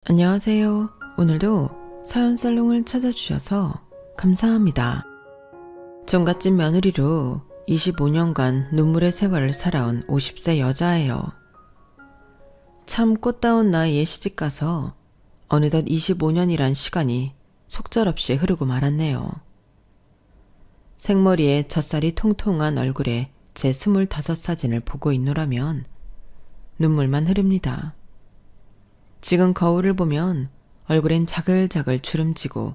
안녕하세요. 오늘도 사연살롱을 찾아주셔서 감사합니다. 종갓집 며느리로 25년간 눈물의 세월을 살아온 50세 여자예요. 참 꽃다운 나이에 시집가서 어느덧 25년이란 시간이 속절없이 흐르고 말았네요. 생머리에 젖살이 통통한 얼굴에 제 25사진을 보고 있노라면 눈물만 흐릅니다. 지금 거울을 보면 얼굴엔 자글자글 주름지고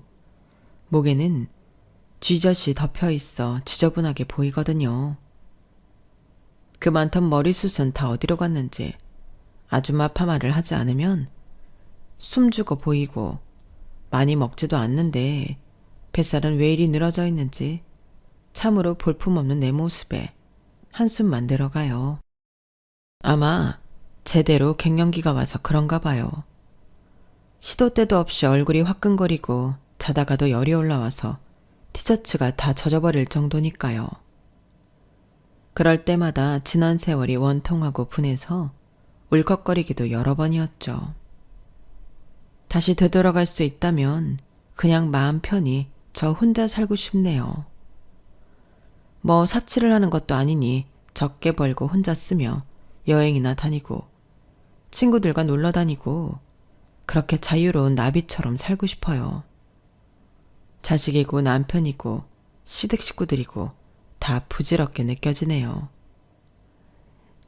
목에는 쥐젖이 덮여 있어 지저분하게 보이거든요. 그 많던 머리숱은 다 어디로 갔는지 아줌마 파마를 하지 않으면 숨죽어 보이고 많이 먹지도 않는데 뱃살은 왜 이리 늘어져 있는지 참으로 볼품없는 내 모습에 한숨만 들어가요. 아마 제대로 갱년기가 와서 그런가 봐요. 시도 때도 없이 얼굴이 화끈거리고 자다가도 열이 올라와서 티셔츠가 다 젖어버릴 정도니까요. 그럴 때마다 지난 세월이 원통하고 분해서 울컥거리기도 여러 번이었죠. 다시 되돌아갈 수 있다면 그냥 마음 편히 저 혼자 살고 싶네요. 뭐 사치를 하는 것도 아니니 적게 벌고 혼자 쓰며 여행이나 다니고 친구들과 놀러 다니고 그렇게 자유로운 나비처럼 살고 싶어요. 자식이고 남편이고 시댁 식구들이고 다 부질없게 느껴지네요.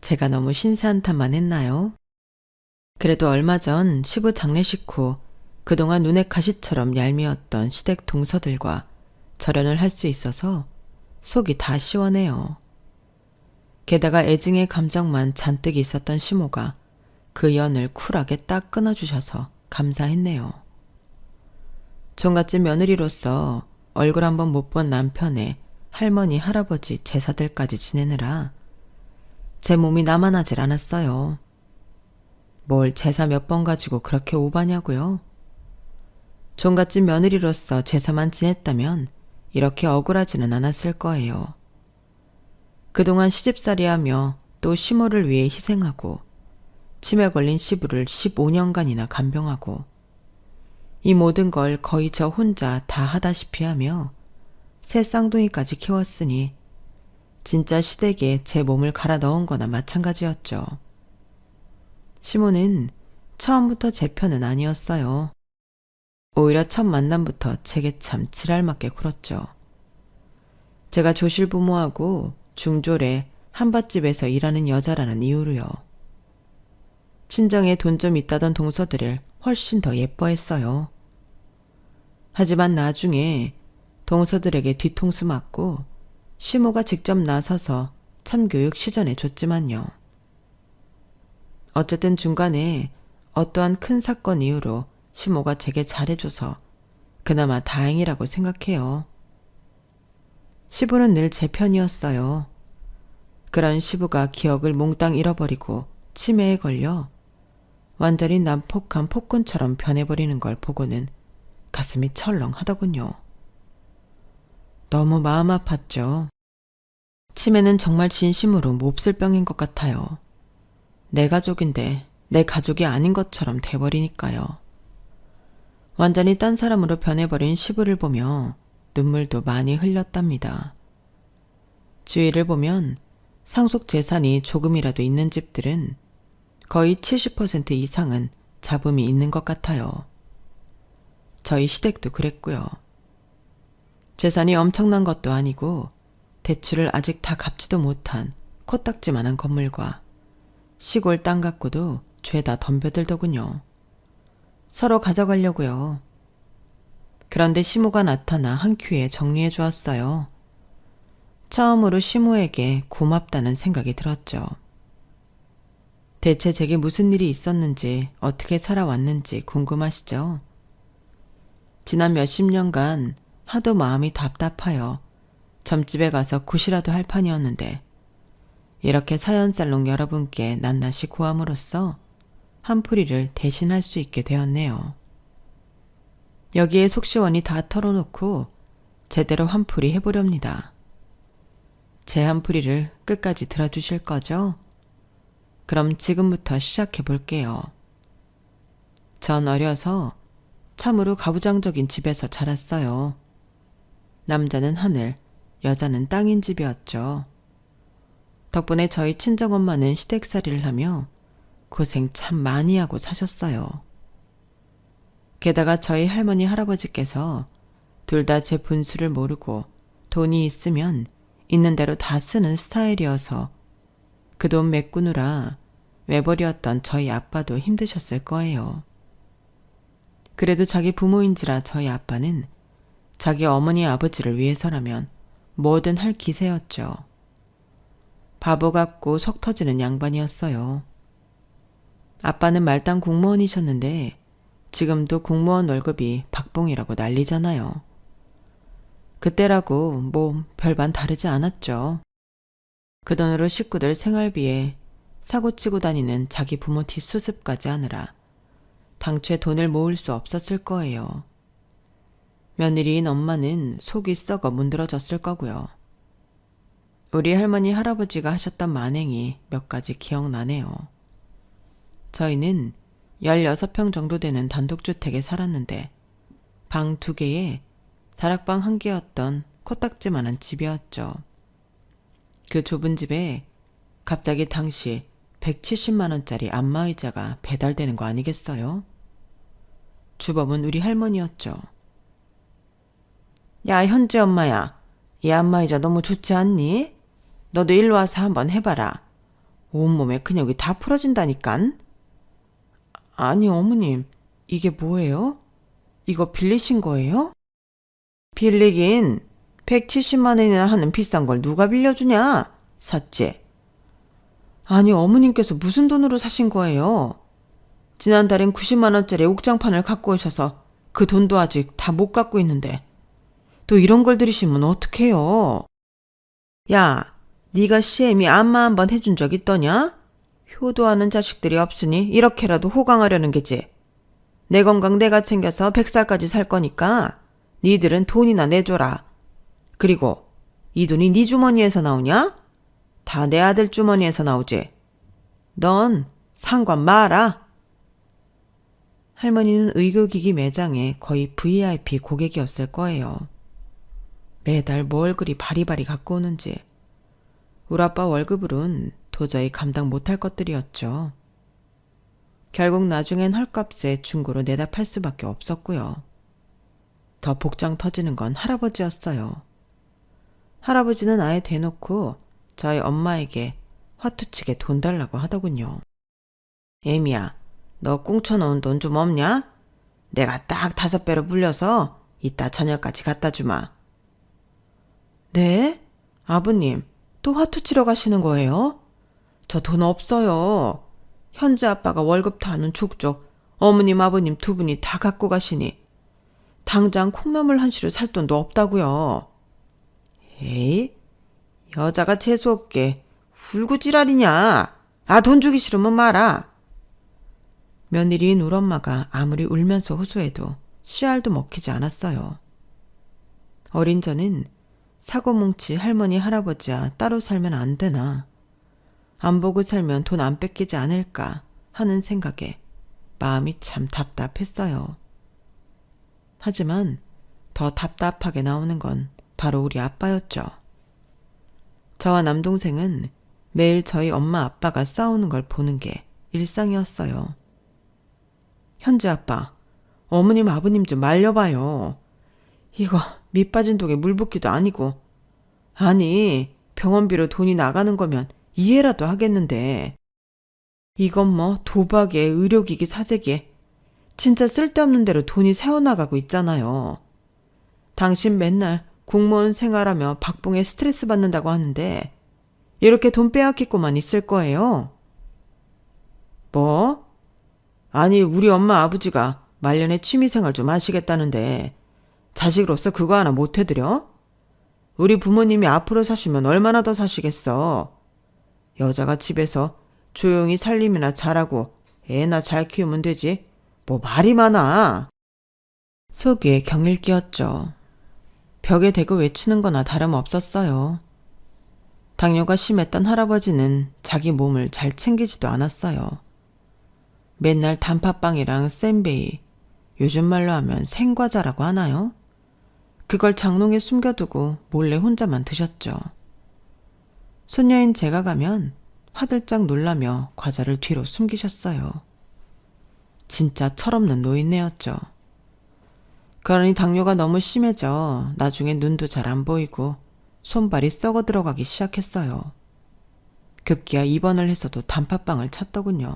제가 너무 신세한탄만 했나요? 그래도 얼마 전 시부 장례식 후 그동안 눈의 가시처럼 얄미웠던 시댁 동서들과 절연을 할 수 있어서 속이 다 시원해요. 게다가 애증의 감정만 잔뜩 있었던 시모가 그 연을 쿨하게 딱 끊어주셔서 감사했네요. 종갓집 며느리로서 얼굴 한번 못 본 남편의 할머니, 할아버지 제사들까지 지내느라 제 몸이 나만하질 않았어요. 뭘 제사 몇 번 가지고 그렇게 오바냐고요? 종갓집 며느리로서 제사만 지냈다면 이렇게 억울하지는 않았을 거예요. 그동안 시집살이하며 또 시모를 위해 희생하고 치매 걸린 시부를 15년간이나 간병하고 이 모든 걸 거의 저 혼자 다 하다시피 하며 새 쌍둥이까지 키웠으니 진짜 시댁에 제 몸을 갈아 넣은 거나 마찬가지였죠. 시모는 처음부터 제 편은 아니었어요. 오히려 첫 만남부터 제게 참 지랄맞게 굴었죠. 제가 조실부모하고 중졸에 한밭집에서 일하는 여자라는 이유로요. 친정에 돈 좀 있다던 동서들을 훨씬 더 예뻐했어요. 하지만 나중에 동서들에게 뒤통수 맞고 시모가 직접 나서서 참교육 시전해 줬지만요. 어쨌든 중간에 어떠한 큰 사건 이후로 시모가 제게 잘해줘서 그나마 다행이라고 생각해요. 시부는 늘 제 편이었어요. 그런 시부가 기억을 몽땅 잃어버리고 치매에 걸려 완전히 난폭한 폭군처럼 변해버리는 걸 보고는 가슴이 철렁하더군요. 너무 마음 아팠죠. 치매는 정말 진심으로 몹쓸 병인 것 같아요. 내 가족인데 내 가족이 아닌 것처럼 돼버리니까요. 완전히 딴 사람으로 변해버린 시부를 보며 눈물도 많이 흘렸답니다. 주위를 보면 상속 재산이 조금이라도 있는 집들은 거의 70% 이상은 잡음이 있는 것 같아요. 저희 시댁도 그랬고요. 재산이 엄청난 것도 아니고 대출을 아직 다 갚지도 못한 코딱지만한 건물과 시골 땅 갖고도 죄다 덤벼들더군요. 서로 가져가려고요. 그런데 시모가 나타나 한 큐에 정리해 주었어요. 처음으로 시모에게 고맙다는 생각이 들었죠. 대체 제게 무슨 일이 있었는지 어떻게 살아왔는지 궁금하시죠? 지난 몇십 년간 하도 마음이 답답하여 점집에 가서 굿이라도 할 판이었는데 이렇게 사연살롱 여러분께 낱낱이 구함으로써 한풀이를 대신할 수 있게 되었네요. 여기에 속시원히 다 털어놓고 제대로 한풀이 해보렵니다. 제 한풀이를 끝까지 들어주실 거죠? 그럼 지금부터 시작해 볼게요. 전 어려서 참으로 가부장적인 집에서 자랐어요. 남자는 하늘, 여자는 땅인 집이었죠. 덕분에 저희 친정엄마는 시댁살이를 하며 고생 참 많이 하고 사셨어요. 게다가 저희 할머니 할아버지께서 둘 다 제 분수를 모르고 돈이 있으면 있는 대로 다 쓰는 스타일이어서 그 돈 메꾸느라 외벌이었던 저희 아빠도 힘드셨을 거예요. 그래도 자기 부모인지라 저희 아빠는 자기 어머니 아버지를 위해서라면 뭐든 할 기세였죠. 바보 같고 속 터지는 양반이었어요. 아빠는 말단 공무원이셨는데 지금도 공무원 월급이 박봉이라고 난리잖아요. 그때라고 뭐 별반 다르지 않았죠. 그 돈으로 식구들 생활비에 사고치고 다니는 자기 부모 뒷수습까지 하느라 당최 돈을 모을 수 없었을 거예요. 며느리인 엄마는 속이 썩어 문드러졌을 거고요. 우리 할머니 할아버지가 하셨던 만행이 몇 가지 기억나네요. 저희는 16평 정도 되는 단독주택에 살았는데 방 2개에 다락방 1개였던 코딱지만한 집이었죠. 그 좁은 집에 갑자기 당시 170만 원짜리 안마의자가 배달되는 거 아니겠어요? 주범은 우리 할머니였죠. 야, 현지 엄마야. 이 안마의자 너무 좋지 않니? 너도 일로 와서 한번 해봐라. 온몸에 근육이 다 풀어진다니깐. 아니, 어머님. 이게 뭐예요? 이거 빌리신 거예요? 빌리긴 170만 원이나 하는 비싼 걸 누가 빌려주냐? 샀지? 아니, 어머님께서 무슨 돈으로 사신 거예요? 지난달엔 90만 원짜리 옥장판을 갖고 오셔서 그 돈도 아직 다 못 갖고 있는데 또 이런 걸 들이시면 어떡해요? 야, 네가 시애미 안마 한번 해준 적 있더냐? 효도하는 자식들이 없으니 이렇게라도 호강하려는 게지. 내 건강 내가 챙겨서 100살까지 살 거니까 니들은 돈이나 내줘라. 그리고 이 돈이 네 주머니에서 나오냐? 다 내 아들 주머니에서 나오지. 넌 상관 마라. 할머니는 의료기기 매장에 거의 VIP 고객이었을 거예요. 매달 뭘 그리 바리바리 갖고 오는지. 우리 아빠 월급으론 도저히 감당 못할 것들이었죠. 결국 나중엔 헐값에 중고로 내다 팔 수밖에 없었고요. 더 복장 터지는 건 할아버지였어요. 할아버지는 아예 대놓고 저희 엄마에게 화투치게 돈 달라고 하더군요. 애미야, 너 꽁쳐놓은 돈 좀 없냐? 내가 딱 5배로 불려서 이따 저녁까지 갖다 주마. 네? 아버님, 또 화투 치러 가시는 거예요? 저 돈 없어요. 현지 아빠가 월급 타는 족족 어머님 아버님 2분이 다 갖고 가시니 당장 콩나물 한 시루 살 돈도 없다고요. 에이, 여자가 재수없게 울고지랄이냐. 아, 돈 주기 싫으면 말아. 며느리인 우리 엄마가 아무리 울면서 호소해도 씨알도 먹히지 않았어요. 어린 저는 사고뭉치 할머니 할아버지와 따로 살면 안 되나, 안 보고 살면 돈 안 뺏기지 않을까 하는 생각에 마음이 참 답답했어요. 하지만 더 답답하게 나오는 건 바로 우리 아빠였죠. 저와 남동생은 매일 저희 엄마 아빠가 싸우는 걸 보는 게 일상이었어요. 현지 아빠, 어머님 아버님 좀 말려봐요. 이거 밑 빠진 독에 물 붓기도 아니고. 아니, 병원비로 돈이 나가는 거면 이해라도 하겠는데 이건 뭐 도박에 의료기기 사재기에 진짜 쓸데없는 대로 돈이 새어나가고 있잖아요. 당신 맨날 공무원 생활하며 박봉에 스트레스 받는다고 하는데 이렇게 돈 빼앗기고만 있을 거예요? 뭐? 아니, 우리 엄마 아버지가 말년에 취미생활 좀 하시겠다는데 자식으로서 그거 하나 못 해드려? 우리 부모님이 앞으로 사시면 얼마나 더 사시겠어. 여자가 집에서 조용히 살림이나 잘하고 애나 잘 키우면 되지. 뭐 말이 많아. 속에 경일 끼었죠. 벽에 대고 외치는 거나 다름없었어요. 당뇨가 심했던 할아버지는 자기 몸을 잘 챙기지도 않았어요. 맨날 단팥빵이랑 샌베이, 요즘 말로 하면 생과자라고 하나요? 그걸 장롱에 숨겨두고 몰래 혼자만 드셨죠. 손녀인 제가 가면 화들짝 놀라며 과자를 뒤로 숨기셨어요. 진짜 철없는 노인네였죠. 그러니 당뇨가 너무 심해져 나중에 눈도 잘 안 보이고 손발이 썩어 들어가기 시작했어요. 급기야 입원을 해서도 단팥빵을 찾더군요.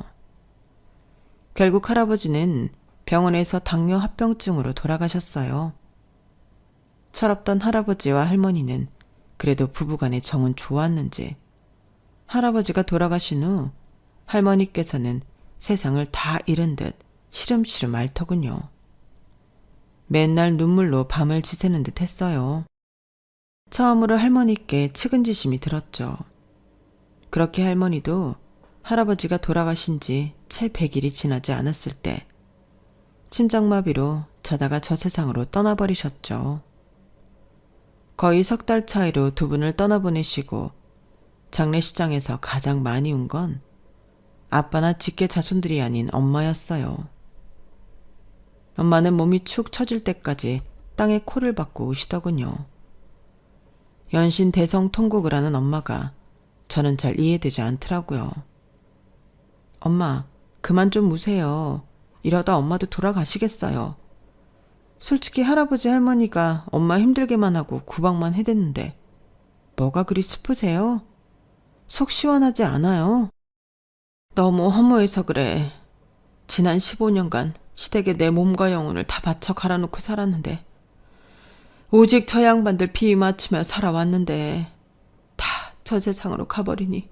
결국 할아버지는 병원에서 당뇨 합병증으로 돌아가셨어요. 철없던 할아버지와 할머니는 그래도 부부간의 정은 좋았는지 할아버지가 돌아가신 후 할머니께서는 세상을 다 잃은 듯 시름시름 앓더군요. 맨날 눈물로 밤을 지새는 듯 했어요. 처음으로 할머니께 측은지심이 들었죠. 그렇게 할머니도 할아버지가 돌아가신 지 채 100일이 지나지 않았을 때 심장마비로 자다가 저 세상으로 떠나버리셨죠. 거의 석 달 차이로 두 분을 떠나보내시고 장례식장에서 가장 많이 운 건 아빠나 직계 자손들이 아닌 엄마였어요. 엄마는 몸이 축 처질 때까지 땅에 코를 박고 우시더군요. 연신 대성통곡을 하는 엄마가 저는 잘 이해되지 않더라고요. 엄마, 그만 좀 우세요. 이러다 엄마도 돌아가시겠어요. 솔직히 할아버지 할머니가 엄마 힘들게만 하고 구박만 해댔는데 뭐가 그리 슬프세요? 속 시원하지 않아요? 너무 허무해서 그래. 지난 15년간 시댁에 내 몸과 영혼을 다 바쳐 갈아놓고 살았는데 오직 저 양반들 비위 맞추며 살아왔는데 다 저 세상으로 가버리니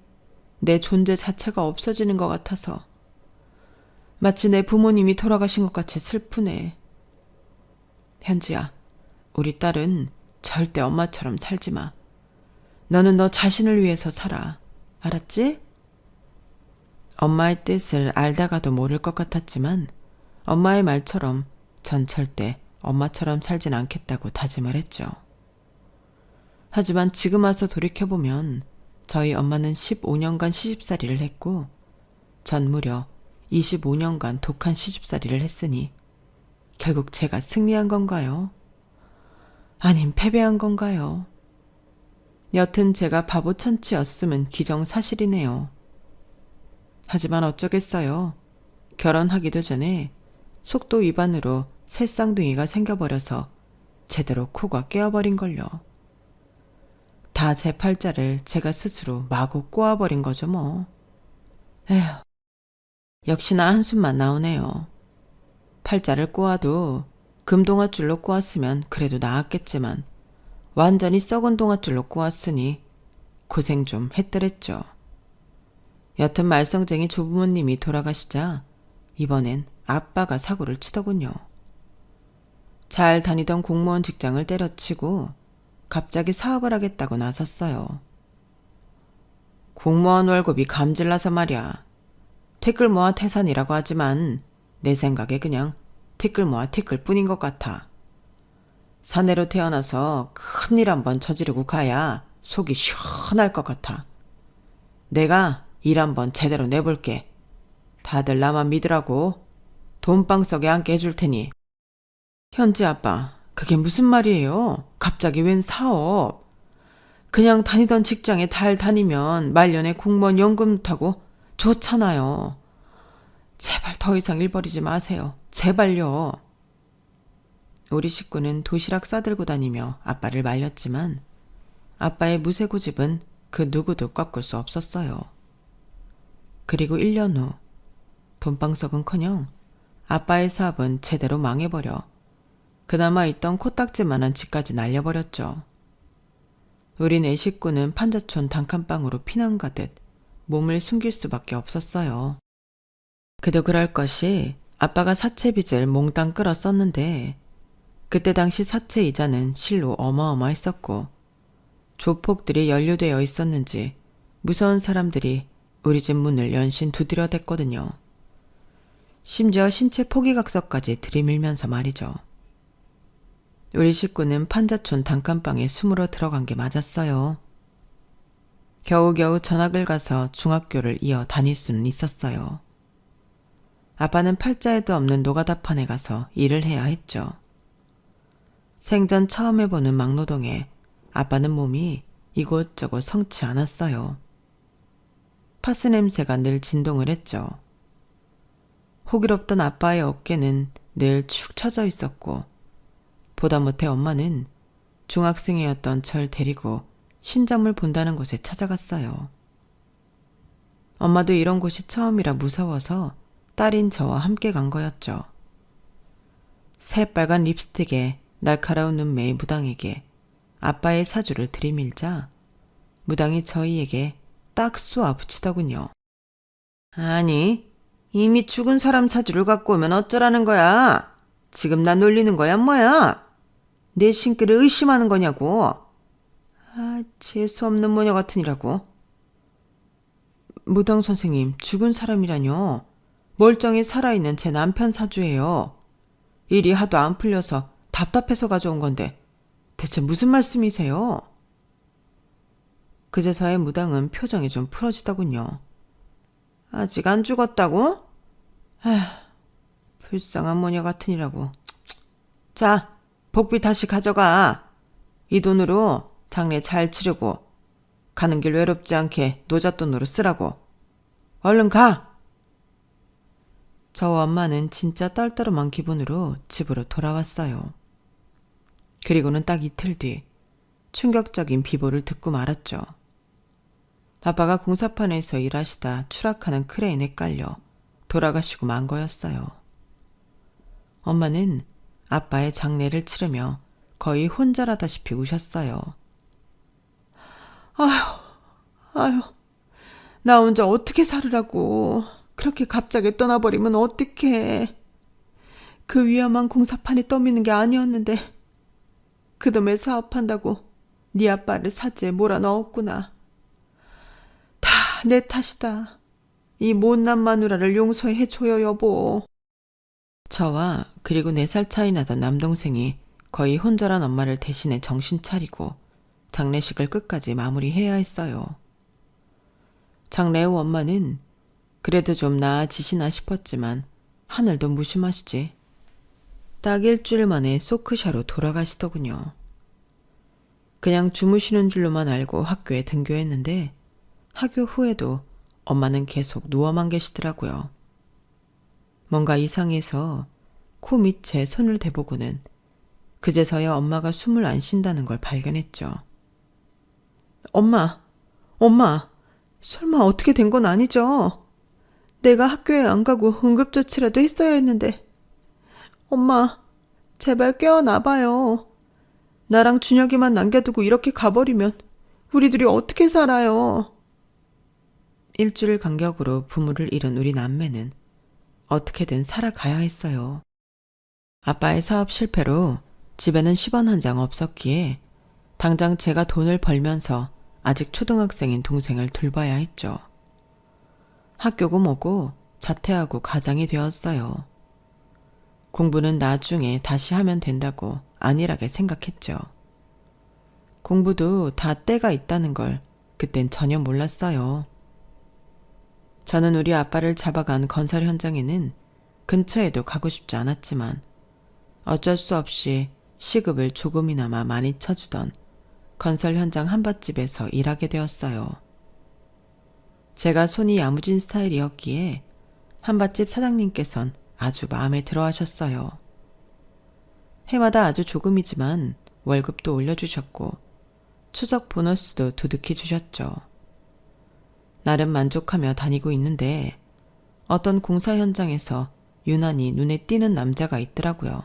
내 존재 자체가 없어지는 것 같아서 마치 내 부모님이 돌아가신 것 같이 슬프네. 현지야, 우리 딸은 절대 엄마처럼 살지 마. 너는 너 자신을 위해서 살아. 알았지? 엄마의 뜻을 알다가도 모를 것 같았지만 엄마의 말처럼 전 절대 엄마처럼 살진 않겠다고 다짐을 했죠. 하지만 지금 와서 돌이켜보면 저희 엄마는 15년간 시집살이를 했고 전 무려 25년간 독한 시집살이를 했으니 결국 제가 승리한 건가요? 아님 패배한 건가요? 여튼 제가 바보 천치였음은 기정사실이네요. 하지만 어쩌겠어요. 결혼하기도 전에 속도 위반으로 새 쌍둥이가 생겨버려서 제대로 코가 깨어버린걸요. 다 제 팔자를 제가 스스로 마구 꼬아버린 거죠 뭐. 에휴, 역시나 한숨만 나오네요. 팔자를 꼬아도 금동아줄로 꼬았으면 그래도 나았겠지만 완전히 썩은 동아줄로 꼬았으니 고생 좀 했더랬죠. 여튼 말썽쟁이 조부모님이 돌아가시자 이번엔 아빠가 사고를 치더군요. 잘 다니던 공무원 직장을 때려치고 갑자기 사업을 하겠다고 나섰어요. 공무원 월급이 감질나서 말이야. 티끌 모아 태산이라고 하지만 내 생각에 그냥 티끌 모아 티끌 뿐인 것 같아. 사내로 태어나서 큰일 한번 저지르고 가야 속이 시원할 것 같아. 내가 일 한번 제대로 내볼게. 다들 나만 믿으라고. 돈방석에 앉게 해줄 테니. 현지 아빠, 그게 무슨 말이에요? 갑자기 웬 사업? 그냥 다니던 직장에 달 다니면 말년에 공무원 연금 타고 좋잖아요. 제발 더 이상 일 벌이지 마세요. 제발요. 우리 식구는 도시락 싸들고 다니며 아빠를 말렸지만 아빠의 무쇠고집은 그 누구도 꺾을 수 없었어요. 그리고 1년 후 돈방석은커녕 아빠의 사업은 제대로 망해버려 그나마 있던 코딱지만한 집까지 날려버렸죠. 우리 네 식구는 판자촌 단칸방으로 피난 가듯 몸을 숨길 수밖에 없었어요. 그도 그럴 것이 아빠가 사채빚을 몽땅 끌어 썼는데 그때 당시 사채 이자는 실로 어마어마했었고 조폭들이 연루되어 있었는지 무서운 사람들이 우리 집 문을 연신 두드려댔거든요. 심지어 신체 포기각서까지 들이밀면서 말이죠. 우리 식구는 판자촌 단칸방에 숨으러 들어간 게 맞았어요. 겨우겨우 전학을 가서 중학교를 이어 다닐 수는 있었어요. 아빠는 팔자에도 없는 노가다판에 가서 일을 해야 했죠. 생전 처음 해보는 막노동에 아빠는 몸이 이곳저곳 성치 않았어요. 파스 냄새가 늘 진동을 했죠. 호기롭던 아빠의 어깨는 늘 축 처져 있었고, 보다 못해 엄마는 중학생이었던 절 데리고 신점을 본다는 곳에 찾아갔어요. 엄마도 이런 곳이 처음이라 무서워서 딸인 저와 함께 간 거였죠. 새빨간 립스틱에 날카로운 눈매의 무당에게 아빠의 사주를 들이밀자 무당이 저희에게 딱 쏘아 붙이더군요. 아니, 이미 죽은 사람 사주를 갖고 오면 어쩌라는 거야? 지금 나 놀리는 거야, 뭐야? 내 신기를 의심하는 거냐고. 재수없는 모녀 같으니라고. 무당 선생님, 죽은 사람이라뇨. 멀쩡히 살아있는 제 남편 사주예요. 일이 하도 안 풀려서 답답해서 가져온 건데 대체 무슨 말씀이세요? 그제서야 무당은 표정이 좀 풀어지더군요. 아직 안 죽었다고? 불쌍한 모녀 같으니라고. 자, 복비 다시 가져가. 이 돈으로 장례 잘 치르고 가는 길 외롭지 않게 노잣돈으로 쓰라고. 얼른 가! 저와 엄마는 진짜 떨떠름한 기분으로 집으로 돌아왔어요. 그리고는 딱 이틀 뒤 충격적인 비보를 듣고 말았죠. 아빠가 공사판에서 일하시다 추락하는 크레인에 깔려 돌아가시고 만 거였어요. 엄마는 아빠의 장례를 치르며 거의 혼절하다시피 우셨어요. 아휴, 나 혼자 어떻게 살으라고. 그렇게 갑자기 떠나버리면 어떡해. 그 위험한 공사판에 떠미는 게 아니었는데 그 놈의 사업한다고 네 아빠를 사지에 몰아넣었구나. 다 내 탓이다. 이 못난 마누라를 용서해줘요, 여보. 저와 그리고 4살 차이 나던 남동생이 거의 혼절한 엄마를 대신해 정신 차리고 장례식을 끝까지 마무리해야 했어요. 장례 후 엄마는 그래도 좀 나아지시나 싶었지만 하늘도 무심하시지. 딱 일주일 만에 소크샤로 돌아가시더군요. 그냥 주무시는 줄로만 알고 학교에 등교했는데 학교 후에도 엄마는 계속 누워만 계시더라고요. 뭔가 이상해서 코 밑에 손을 대보고는 그제서야 엄마가 숨을 안 쉰다는 걸 발견했죠. 엄마, 설마 어떻게 된 건 아니죠? 내가 학교에 안 가고 응급조치라도 했어야 했는데. 엄마, 제발 깨어나봐요. 나랑 준혁이만 남겨두고 이렇게 가버리면 우리 둘이 어떻게 살아요? 일주일 간격으로 부모를 잃은 우리 남매는 어떻게든 살아가야 했어요. 아빠의 사업 실패로 집에는 10원 한 장 없었기에 당장 제가 돈을 벌면서 아직 초등학생인 동생을 돌봐야 했죠. 학교고 뭐고 자퇴하고 가장이 되었어요. 공부는 나중에 다시 하면 된다고 안일하게 생각했죠. 공부도 다 때가 있다는 걸 그땐 전혀 몰랐어요. 저는 우리 아빠를 잡아간 건설 현장에는 근처에도 가고 싶지 않았지만 어쩔 수 없이 시급을 조금이나마 많이 쳐주던 건설 현장 한밭집에서 일하게 되었어요. 제가 손이 야무진 스타일이었기에 한밭집 사장님께선 아주 마음에 들어 하셨어요. 해마다 아주 조금이지만 월급도 올려주셨고 추석 보너스도 두둑히 주셨죠. 나름 만족하며 다니고 있는데 어떤 공사 현장에서 유난히 눈에 띄는 남자가 있더라고요.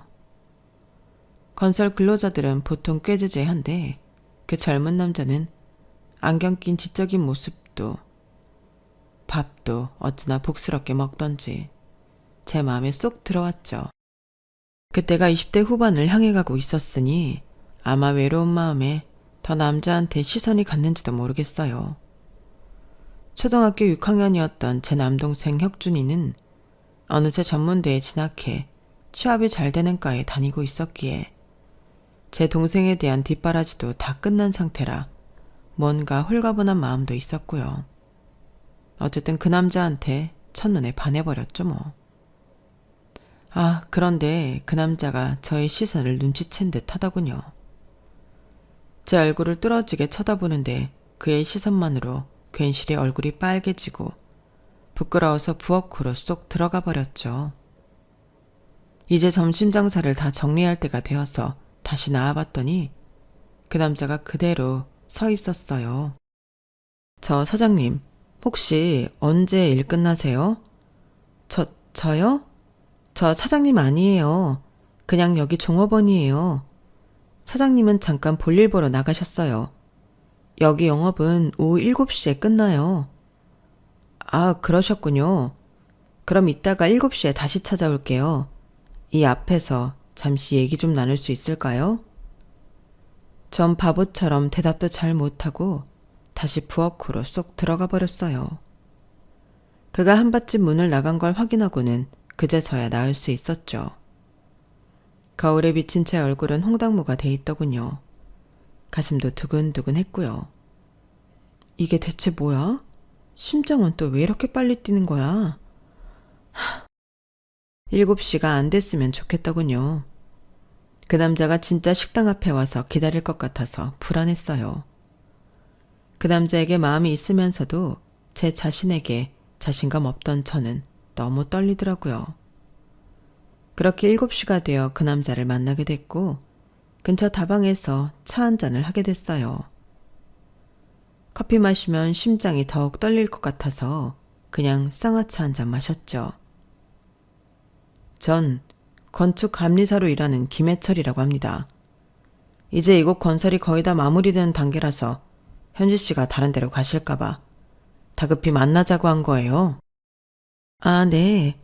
건설 근로자들은 보통 꾀지재한데 그 젊은 남자는 안경 낀 지적인 모습도 밥도 어찌나 복스럽게 먹던지 제 마음에 쏙 들어왔죠. 그때가 20대 후반을 향해 가고 있었으니 아마 외로운 마음에 더 남자한테 시선이 갔는지도 모르겠어요. 초등학교 6학년이었던 제 남동생 혁준이는 어느새 전문대에 진학해 취업이 잘 되는 과에 다니고 있었기에 제 동생에 대한 뒷바라지도 다 끝난 상태라 뭔가 홀가분한 마음도 있었고요. 어쨌든 그 남자한테 첫눈에 반해버렸죠 뭐. 그런데 그 남자가 저의 시선을 눈치챈 듯 하더군요. 제 얼굴을 뚫어지게 쳐다보는데 그의 시선만으로 괜시리 얼굴이 빨개지고 부끄러워서 부엌으로 쏙 들어가 버렸죠. 이제 점심 장사를 다 정리할 때가 되어서 다시 나와봤더니 그 남자가 그대로 서 있었어요. 저 사장님, 혹시 언제 일 끝나세요? 저요? 저 사장님 아니에요. 그냥 여기 종업원이에요. 사장님은 잠깐 볼일 보러 나가셨어요. 여기 영업은 오후 7시에 끝나요. 그러셨군요. 그럼 이따가 7시에 다시 찾아올게요. 이 앞에서 잠시 얘기 좀 나눌 수 있을까요? 전 바보처럼 대답도 잘 못하고 다시 부엌으로 쏙 들어가 버렸어요. 그가 한받집 문을 나간 걸 확인하고는 그제서야 나을 수 있었죠. 거울에 비친 제 얼굴은 홍당무가 돼 있더군요. 가슴도 두근두근 했고요. 이게 대체 뭐야? 심장은 또 왜 이렇게 빨리 뛰는 거야? 7시가 안 됐으면 좋겠더군요. 그 남자가 진짜 식당 앞에 와서 기다릴 것 같아서 불안했어요. 그 남자에게 마음이 있으면서도 제 자신에게 자신감 없던 저는 너무 떨리더라고요. 그렇게 7시가 되어 그 남자를 만나게 됐고 근처 다방에서 차 한 잔을 하게 됐어요. 커피 마시면 심장이 더욱 떨릴 것 같아서 그냥 쌍화차 한 잔 마셨죠. 전 건축 감리사로 일하는 김해철이라고 합니다. 이제 이곳 건설이 거의 다 마무리되는 단계라서 현지 씨가 다른 데로 가실까봐 다급히 만나자고 한 거예요. 네.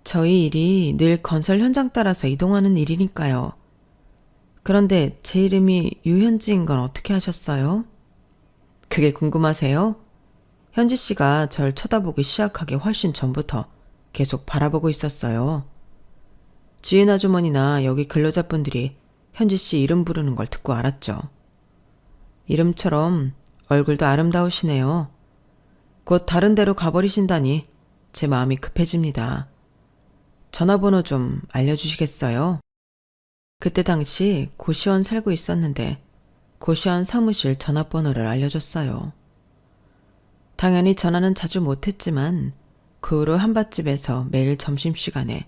저희 일이 늘 건설 현장 따라서 이동하는 일이니까요. 그런데 제 이름이 유현지인 건 어떻게 하셨어요? 그게 궁금하세요? 현지 씨가 절 쳐다보기 시작하기 훨씬 전부터 계속 바라보고 있었어요. 주인 아주머니나 여기 근로자분들이 현지 씨 이름 부르는 걸 듣고 알았죠. 이름처럼 얼굴도 아름다우시네요. 곧 다른 데로 가버리신다니 제 마음이 급해집니다. 전화번호 좀 알려주시겠어요? 그때 당시 고시원 살고 있었는데 고시원 사무실 전화번호를 알려줬어요. 당연히 전화는 자주 못했지만 그 후로 한밭집에서 매일 점심시간에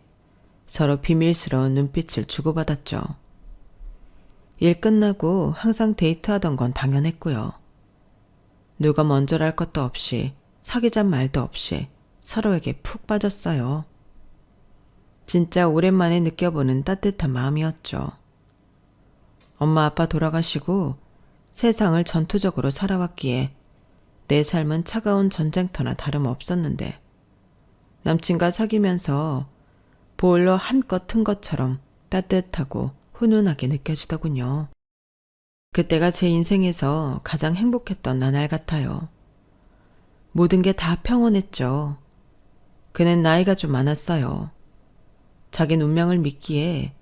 서로 비밀스러운 눈빛을 주고받았죠. 일 끝나고 항상 데이트하던 건 당연했고요. 누가 먼저랄 것도 없이 사귀잔 말도 없이 서로에게 푹 빠졌어요. 진짜 오랜만에 느껴보는 따뜻한 마음이었죠. 엄마 아빠 돌아가시고 세상을 전투적으로 살아왔기에 내 삶은 차가운 전쟁터나 다름없었는데 남친과 사귀면서 보일러 한껏 튼 것처럼 따뜻하고 훈훈하게 느껴지더군요. 그때가 제 인생에서 가장 행복했던 나날 같아요. 모든 게 다 평온했죠. 그는 나이가 좀 많았어요. 자긴 운명을 믿기에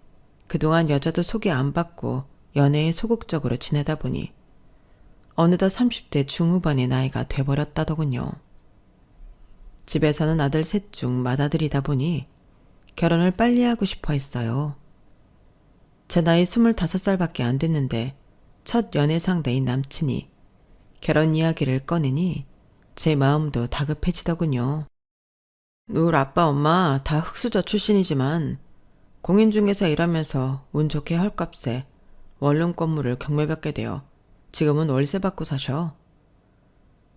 그동안 여자도 소개 안 받고 연애에 소극적으로 지내다 보니 어느덧 30대 중후반의 나이가 돼버렸다더군요. 집에서는 아들 셋 중 맏아들이다 보니 결혼을 빨리 하고 싶어 했어요. 제 나이 25살밖에 안 됐는데 첫 연애 상대인 남친이 결혼 이야기를 꺼내니 제 마음도 다급해지더군요. 우리 아빠 엄마 다 흑수저 출신이지만 공인중개사 일하면서 운 좋게 헐값에 원룸 건물을 경매받게 되어 지금은 월세 받고 사셔.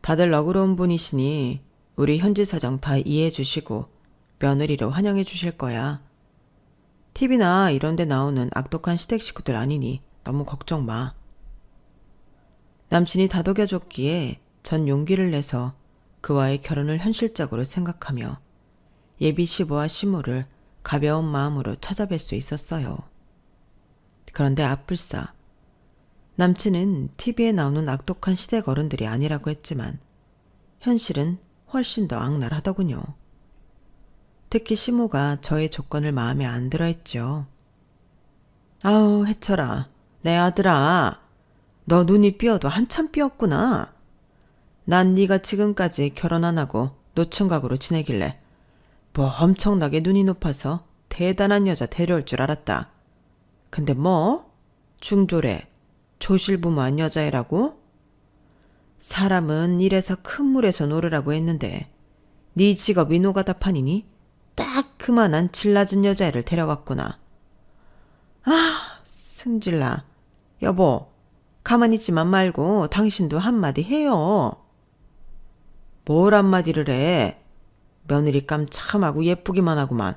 다들 너그러운 분이시니 우리 현지 사정 다 이해해 주시고 며느리로 환영해 주실 거야. TV나 이런 데 나오는 악독한 시댁 식구들 아니니 너무 걱정 마. 남친이 다독여줬기에 전 용기를 내서 그와의 결혼을 현실적으로 생각하며 예비 시부와 시모를 가벼운 마음으로 찾아뵐 수 있었어요. 그런데 앞불사 남친은 TV에 나오는 악독한 시댁 어른들이 아니라고 했지만 현실은 훨씬 더 악랄하더군요. 특히 시모가 저의 조건을 마음에 안 들어 했죠. 아우 해철아, 내 아들아, 너 눈이 삐어도 한참 삐었구나. 난 네가 지금까지 결혼 안 하고 노총각으로 지내길래 뭐 엄청나게 눈이 높아서 대단한 여자 데려올 줄 알았다. 근데 뭐? 중졸에 조실부모한 여자애라고? 사람은 이래서 큰 물에서 노르라고 했는데 네 직업이 노가다판이니 딱 그만한 질 낮은 여자애를 데려왔구나. 아, 승질나. 여보, 가만히 있지만 말고 당신도 한마디 해요. 뭘 한마디를 해? 며느리 깜참하고 예쁘기만 하구만.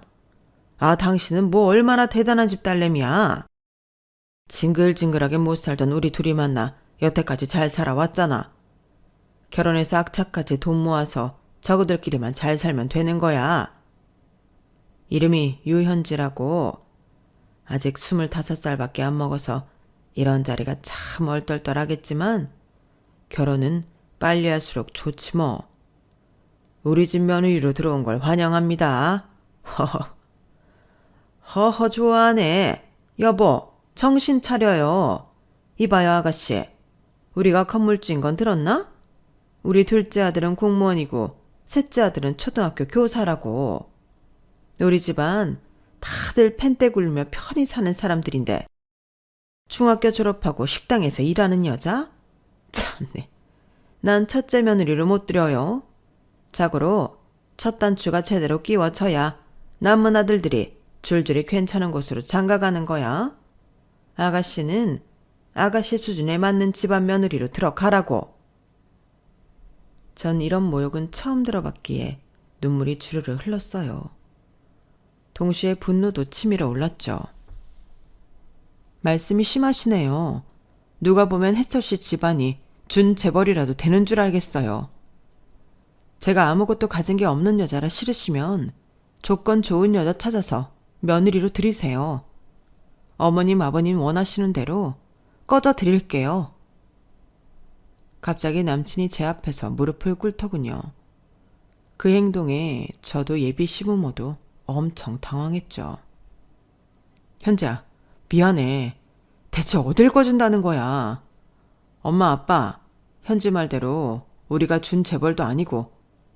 아, 당신은 뭐 얼마나 대단한 집 딸내미야. 징글징글하게 못 살던 우리 둘이 만나 여태까지 잘 살아왔잖아. 결혼해서 악착같이 돈 모아서 저그들끼리만 잘 살면 되는 거야. 이름이 유현지라고. 아직 25살밖에 안 먹어서 이런 자리가 참 얼떨떨하겠지만 결혼은 빨리 할수록 좋지 뭐. 우리 집 며느리로 들어온 걸 환영합니다. 허허. 허허 좋아하네. 여보, 정신 차려요. 이봐요 아가씨. 우리가 건물주인 건 들었나? 우리 둘째 아들은 공무원이고 셋째 아들은 초등학교 교사라고. 우리 집안 다들 펜대 굴며 편히 사는 사람들인데 중학교 졸업하고 식당에서 일하는 여자? 참네. 난 첫째 며느리를 못 들여요. 자고로 첫 단추가 제대로 끼워져야 남은 아들들이 줄줄이 괜찮은 곳으로 장가가는 거야. 아가씨는 아가씨 수준에 맞는 집안 며느리로 들어가라고. 전 이런 모욕은 처음 들어봤기에 눈물이 주르르 흘렀어요. 동시에 분노도 치밀어 올랐죠. 말씀이 심하시네요. 누가 보면 해철씨 집안이 준 재벌이라도 되는 줄 알겠어요. 제가 아무것도 가진 게 없는 여자라 싫으시면 조건 좋은 여자 찾아서 며느리로 들이세요. 어머님 아버님 원하시는 대로 꺼져 드릴게요. 갑자기 남친이 제 앞에서 무릎을 꿇더군요. 그 행동에 저도 예비 시부모도 엄청 당황했죠. 현지야, 미안해. 대체 어딜 꺼준다는 거야. 엄마 아빠, 현지 말대로 우리가 준 재벌도 아니고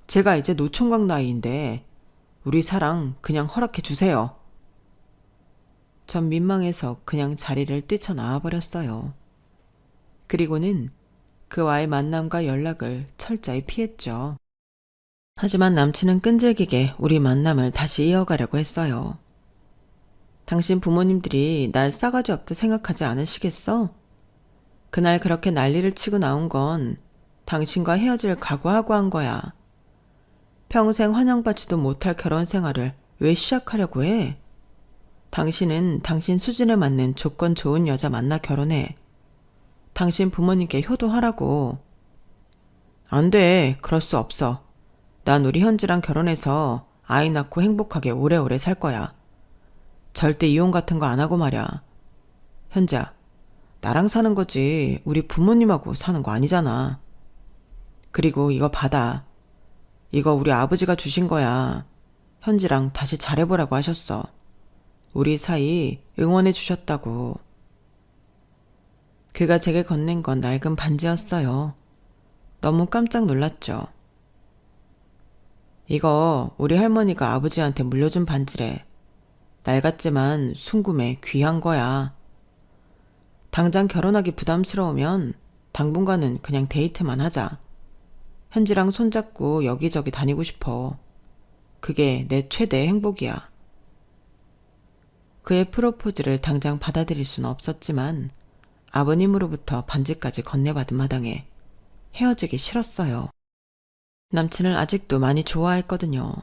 제가 이제 노총각 나이인데 우리 사랑 그냥 허락해 주세요. 전 민망해서 그냥 자리를 뛰쳐나와 버렸어요. 그리고는 그와의 만남과 연락을 철저히 피했죠. 하지만 남친은 끈질기게 우리 만남을 다시 이어가려고 했어요. 당신 부모님들이 날 싸가지 없다 생각하지 않으시겠어? 그날 그렇게 난리를 치고 나온 건 당신과 헤어질 각오하고 한 거야. 평생 환영받지도 못할 결혼 생활을 왜 시작하려고 해? 당신은 당신 수준에 맞는 조건 좋은 여자 만나 결혼해. 당신 부모님께 효도하라고. 안 돼. 그럴 수 없어. 난 우리 현지랑 결혼해서 아이 낳고 행복하게 오래오래 살 거야. 절대 이혼 같은 거 안 하고 말이야. 현지야, 나랑 사는 거지 우리 부모님하고 사는 거 아니잖아. 그리고 이거 받아. 이거 우리 아버지가 주신 거야. 현지랑 다시 잘해보라고 하셨어. 우리 사이 응원해 주셨다고. 그가 제게 건넨 건 낡은 반지였어요. 너무 깜짝 놀랐죠. 이거 우리 할머니가 아버지한테 물려준 반지래. 낡았지만 순금에 귀한 거야. 당장 결혼하기 부담스러우면 당분간은 그냥 데이트만 하자. 현지랑 손잡고 여기저기 다니고 싶어. 그게 내 최대의 행복이야. 그의 프로포즈를 당장 받아들일 수는 없었지만 아버님으로부터 반지까지 건네받은 마당에 헤어지기 싫었어요. 남친을 아직도 많이 좋아했거든요.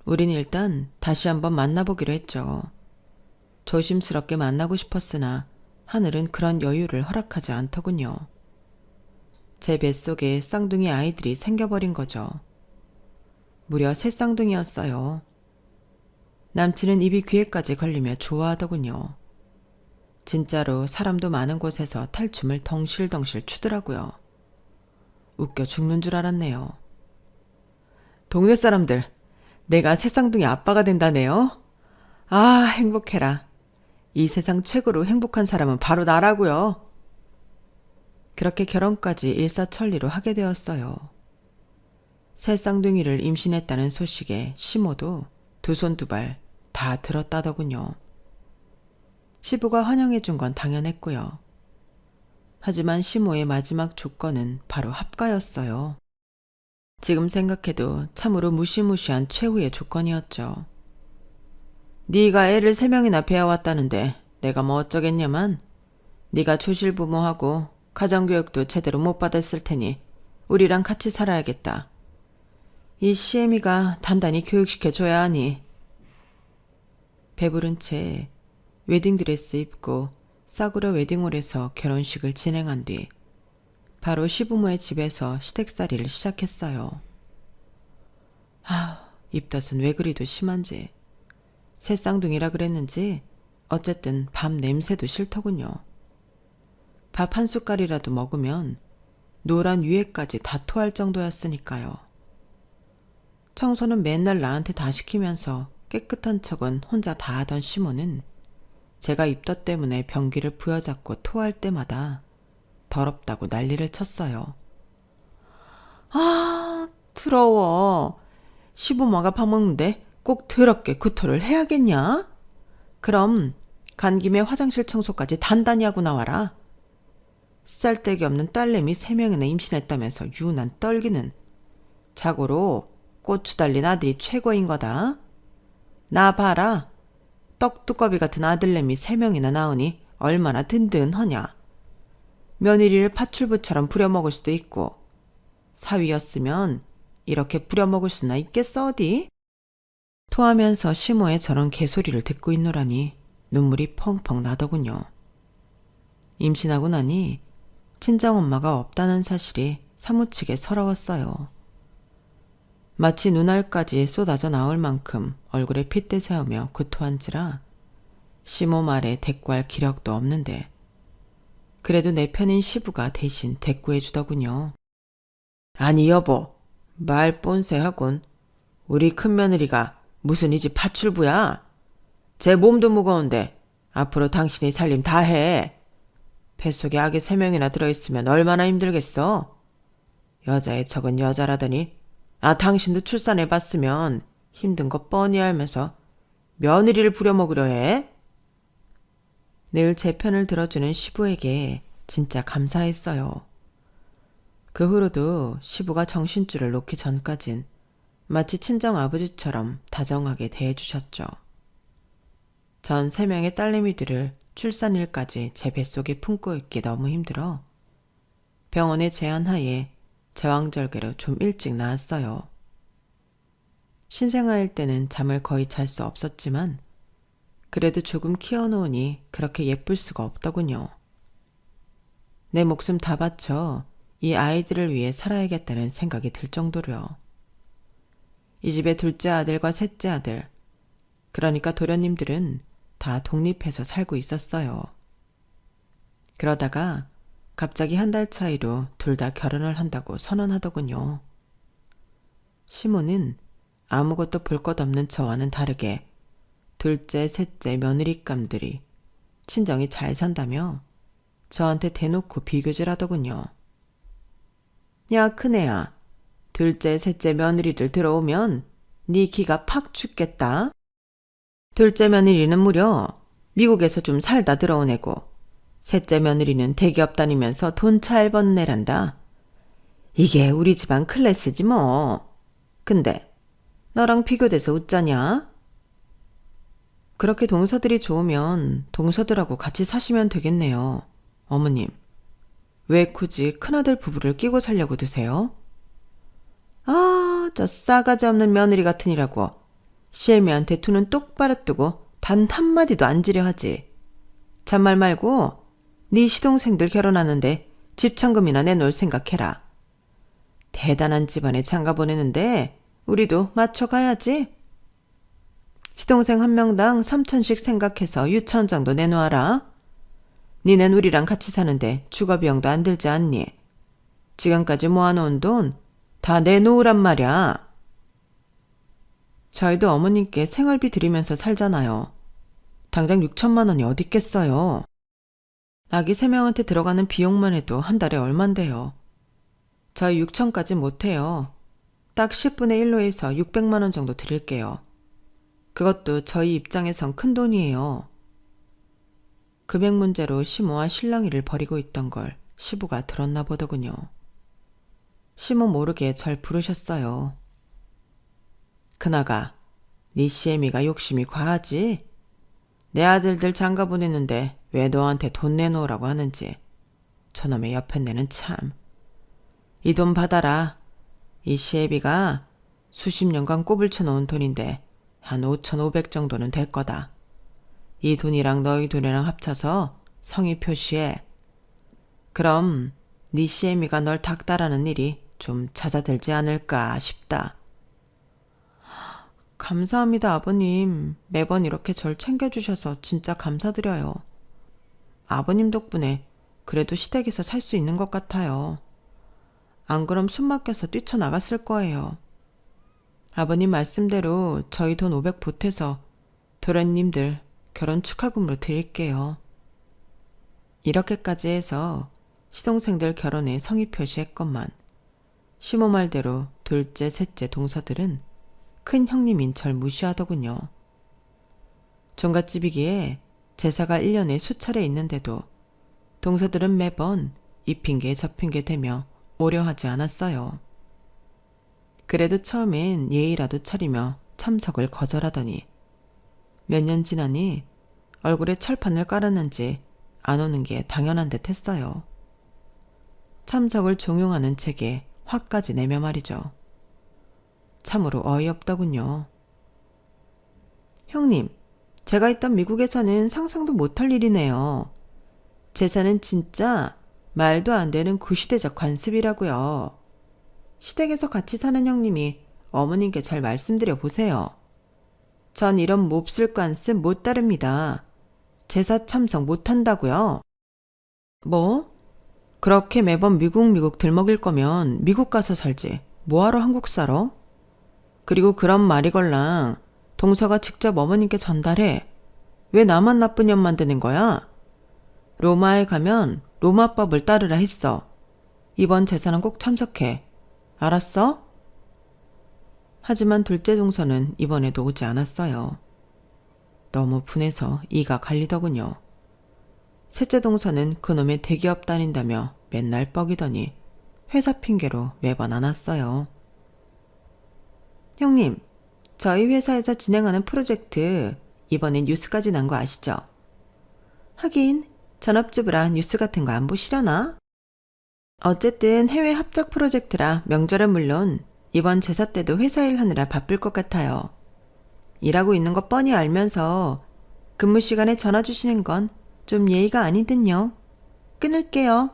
우린 일단 다시 한번 만나보기로 했죠. 조심스럽게 만나고 싶었으나 하늘은 그런 여유를 허락하지 않더군요. 제 뱃속에 쌍둥이 아이들이 생겨버린 거죠. 무려 3쌍둥이였어요. 남친은 입이 귀에까지 걸리며 좋아하더군요. 진짜로 사람도 많은 곳에서 탈춤을 덩실덩실 추더라고요. 웃겨 죽는 줄 알았네요. 동네 사람들, 내가 3쌍둥이 아빠가 된다네요? 아, 행복해라. 이 세상 최고로 행복한 사람은 바로 나라고요. 그렇게 결혼까지 일사천리로 하게 되었어요. 3쌍둥이를 임신했다는 소식에 시모도 두 손 두 발 다 들었다더군요. 시부가 환영해준 건 당연했고요. 하지만 시모의 마지막 조건은 바로 합가였어요. 지금 생각해도 참으로 무시무시한 최후의 조건이었죠. 네가 애를 3명이나 배워왔다는데 내가 뭐 어쩌겠냐만. 네가 조실부모하고 가정교육도 제대로 못 받았을 테니 우리랑 같이 살아야겠다. 이 시애미가 단단히 교육시켜줘야 하니. 배부른 채 웨딩드레스 입고 싸구려 웨딩홀에서 결혼식을 진행한 뒤 바로 시부모의 집에서 시댁살이를 시작했어요. 입덧은 왜 그리도 심한지. 새쌍둥이라 그랬는지 어쨌든 밥 냄새도 싫더군요. 밥 한 숟갈이라도 먹으면 노란 위에까지 다 토할 정도였으니까요. 청소는 맨날 나한테 다 시키면서 깨끗한 척은 혼자 다 하던 시모는 제가 입덧 때문에 변기를 부여잡고 토할 때마다 더럽다고 난리를 쳤어요. 더러워. 시부모가 밥 먹는데 꼭 더럽게 구토를 해야겠냐? 그럼 간 김에 화장실 청소까지 단단히 하고 나와라. 쌀데기 없는 딸내미 3명이나 임신했다면서 유난 떨기는. 자고로 고추 달린 아들이 최고인 거다. 나 봐라. 떡두꺼비 같은 아들내미 3명이나 낳으니 얼마나 든든하냐. 며느리를 팥출부처럼 부려먹을 수도 있고 사위였으면 이렇게 부려먹을 수나 있겠어 어디? 토하면서 시모의 저런 개소리를 듣고 있노라니 눈물이 펑펑 나더군요. 임신하고 나니 친정엄마가 없다는 사실이 사무치게 서러웠어요. 마치 눈알까지 쏟아져 나올 만큼 얼굴에 핏대 세우며 구토한지라 시모 말에 대꾸할 기력도 없는데 그래도 내 편인 시부가 대신 대꾸해 주더군요. 아니 여보, 말 뻔세하군. 우리 큰며느리가 무슨 이 집 파출부야? 제 몸도 무거운데 앞으로 당신이 살림 다 해. 뱃속에 아기 3명이나 들어있으면 얼마나 힘들겠어? 여자의 척은 여자라더니 당신도 출산해봤으면 힘든 거 뻔히 알면서 며느리를 부려먹으려 해? 늘 제 편을 들어주는 시부에게 진짜 감사했어요. 그 후로도 시부가 정신줄을 놓기 전까진 마치 친정아버지처럼 다정하게 대해주셨죠. 전 3명의 딸내미들을 출산일까지 제 뱃속에 품고 있기 너무 힘들어 병원의 제안하에 제왕절개로 좀 일찍 나왔어요. 신생아일 때는 잠을 거의 잘 수 없었지만 그래도 조금 키워놓으니 그렇게 예쁠 수가 없더군요. 내 목숨 다 바쳐 이 아이들을 위해 살아야겠다는 생각이 들 정도로요. 이 집의 둘째 아들과 셋째 아들, 그러니까 도련님들은 다 독립해서 살고 있었어요. 그러다가 갑자기 한 달 차이로 둘 다 결혼을 한다고 선언하더군요. 시모는 아무것도 볼 것 없는 저와는 다르게 둘째, 셋째 며느리감들이 친정이 잘 산다며 저한테 대놓고 비교질하더군요. 야 큰애야, 둘째, 셋째 며느리들 들어오면 네 기가 팍 죽겠다. 둘째 며느리는 무려 미국에서 좀 살다 들어온 애고 셋째 며느리는 대기업 다니면서 돈 잘 버는 애란다. 이게 우리 집안 클래스지 뭐. 근데 너랑 비교돼서 웃자냐? 그렇게 동서들이 좋으면 동서들하고 같이 사시면 되겠네요. 어머님, 왜 굳이 큰아들 부부를 끼고 살려고 드세요? 저 싸가지 없는 며느리 같으니라고 시애미한테 두 눈 똑바로 뜨고 단 한마디도 안 지려 하지. 잔말 말고 네 시동생들 결혼하는데 집천금이나 내놓을 생각해라. 대단한 집안에 장가 보내는데 우리도 맞춰가야지. 시동생 한 명당 3천씩 생각해서 유천 정도 내놓아라. 니넨 우리랑 같이 사는데 주거비용도 안 들지 않니? 지금까지 모아놓은 돈 다 내놓으란 말이야. 저희도 어머님께 생활비 드리면서 살잖아요. 당장 6천만 원이 어딨겠어요. 아기 3명한테 들어가는 비용만 해도 한 달에 얼만데요. 저희 6천까지 못해요. 딱 10분의 1로 해서 600만 원 정도 드릴게요. 그것도 저희 입장에선 큰돈이에요. 금액 문제로 시모와 실랑이를 벌이고 있던 걸 시부가 들었나 보더군요. 시모 모르게 절 부르셨어요. 그나가 네 시애미가 욕심이 과하지? 내 아들들 장가 보내는데 왜 너한테 돈 내놓으라고 하는지. 저놈의 옆에내는 참. 이 돈 받아라. 이 시애비가 수십 년간 꼽을 쳐놓은 돈인데 한 5,500 정도는 될 거다. 이 돈이랑 너희 돈이랑 합쳐서 성의 표시해. 그럼 네 시애미가 널 닥달하는 일이 좀 잦아들지 않을까 싶다. 감사합니다, 아버님. 매번 이렇게 절 챙겨주셔서 진짜 감사드려요. 아버님 덕분에 그래도 시댁에서 살 수 있는 것 같아요. 안 그럼 숨 막혀서 뛰쳐나갔을 거예요. 아버님 말씀대로 저희 돈 500 보태서 도련님들 결혼 축하금으로 드릴게요. 이렇게까지 해서 시동생들 결혼에 성의 표시했건만 시모 말대로 둘째, 셋째 동서들은 큰 형님인 절 무시하더군요. 종갓집이기에 제사가 1년에 수차례 있는데도 동서들은 매번 이 핑계 저 핑계 대며 오려하지 않았어요. 그래도 처음엔 예의라도 차리며 참석을 거절하더니 몇 년 지나니 얼굴에 철판을 깔았는지 안 오는 게 당연한 듯 했어요. 참석을 종용하는 책에 화까지 내며 말이죠. 참으로 어이없더군요. 형님, 제가 있던 미국에서는 상상도 못할 일이네요. 제사는 진짜 말도 안 되는 구시대적 관습이라고요. 시댁에서 같이 사는 형님이 어머님께 잘 말씀드려 보세요. 전 이런 몹쓸 관습 못 따릅니다. 제사 참석 못한다고요. 뭐? 그렇게 매번 미국 들먹일 거면 미국 가서 살지. 뭐하러 한국 살아? 그리고 그런 말이걸랑 동서가 직접 어머님께 전달해. 왜 나만 나쁜 년 만드는 거야? 로마에 가면 로마법을 따르라 했어. 이번 제사는 꼭 참석해. 알았어? 하지만 둘째 동서는 이번에도 오지 않았어요. 너무 분해서 이가 갈리더군요. 셋째 동서는 그놈의 대기업 다닌다며 맨날 뻐기더니 회사 핑계로 매번 안 왔어요. 형님, 저희 회사에서 진행하는 프로젝트 이번에 뉴스까지 난 거 아시죠? 하긴 전업주부라 뉴스 같은 거 안 보시려나? 어쨌든 해외 합작 프로젝트라 명절은 물론 이번 제사 때도 회사 일 하느라 바쁠 것 같아요. 일하고 있는 거 뻔히 알면서 근무 시간에 전화 주시는 건 좀 예의가 아니든요. 끊을게요.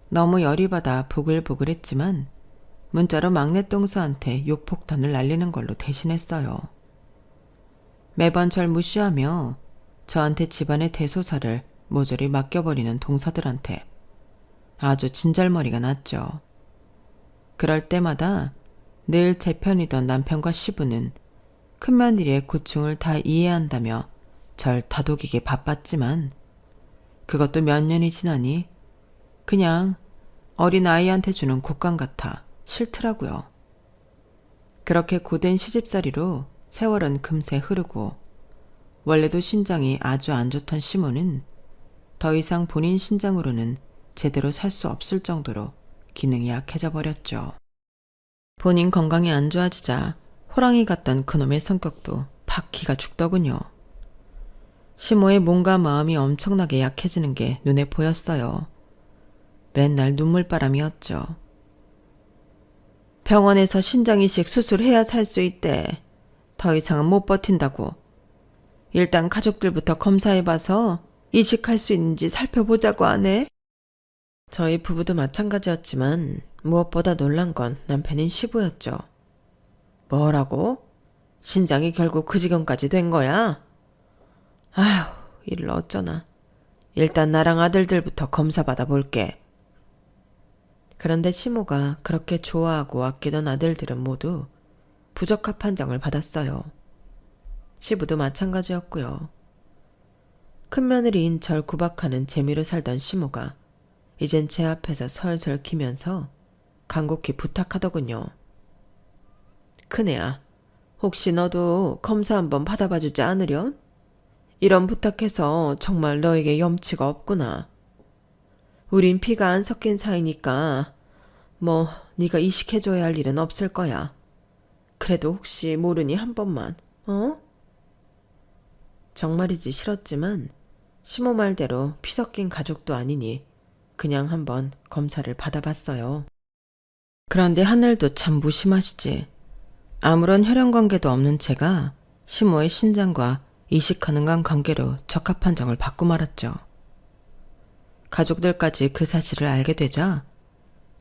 너무 열이 받아 보글보글했지만 문자로 막내 동서한테 욕폭탄을 날리는 걸로 대신했어요. 매번 절 무시하며 저한테 집안의 대소사를 모조리 맡겨버리는 동서들한테 아주 진절머리가 났죠. 그럴 때마다 늘 제 편이던 남편과 시부는 큰며느리의 고충을 다 이해한다며 절 다독이게 바빴지만 그것도 몇 년이 지나니 그냥 어린 아이한테 주는 곶감 같아 싫더라고요. 그렇게 고된 시집살이로 세월은 금세 흐르고 원래도 신장이 아주 안 좋던 시모는 더 이상 본인 신장으로는 제대로 살 수 없을 정도로 기능이 약해져 버렸죠. 본인 건강이 안 좋아지자 호랑이 같던 그놈의 성격도 팍 기가 죽더군요. 시모의 몸과 마음이 엄청나게 약해지는 게 눈에 보였어요. 맨날 눈물바람이었죠. 병원에서 신장이식 수술해야 살 수 있대. 더 이상은 못 버틴다고. 일단 가족들부터 검사해봐서 이식할 수 있는지 살펴보자고 하네. 저희 부부도 마찬가지였지만 무엇보다 놀란 건 남편인 시부였죠. 뭐라고? 신장이 결국 그 지경까지 된 거야? 아휴, 이를 어쩌나. 일단 나랑 아들들부터 검사받아 볼게. 그런데 시모가 그렇게 좋아하고 아끼던 아들들은 모두 부적합 판정을 받았어요. 시부도 마찬가지였고요. 큰며느리인 절 구박하는 재미로 살던 시모가 이젠 제 앞에서 설설 키면서 간곡히 부탁하더군요. 큰애야, 혹시 너도 검사 한번 받아봐 주지 않으련? 이런 부탁해서 정말 너에게 염치가 없구나. 우린 피가 안 섞인 사이니까 뭐 네가 이식해줘야 할 일은 없을 거야. 그래도 혹시 모르니 한 번만, 어? 정말이지 싫었지만 시모 말대로 피 섞인 가족도 아니니 그냥 한번 검사를 받아봤어요. 그런데 하늘도 참 무심하시지. 아무런 혈연관계도 없는 제가 시모의 신장과 이식 가능한 관계로 적합 판정을 받고 말았죠. 가족들까지 그 사실을 알게 되자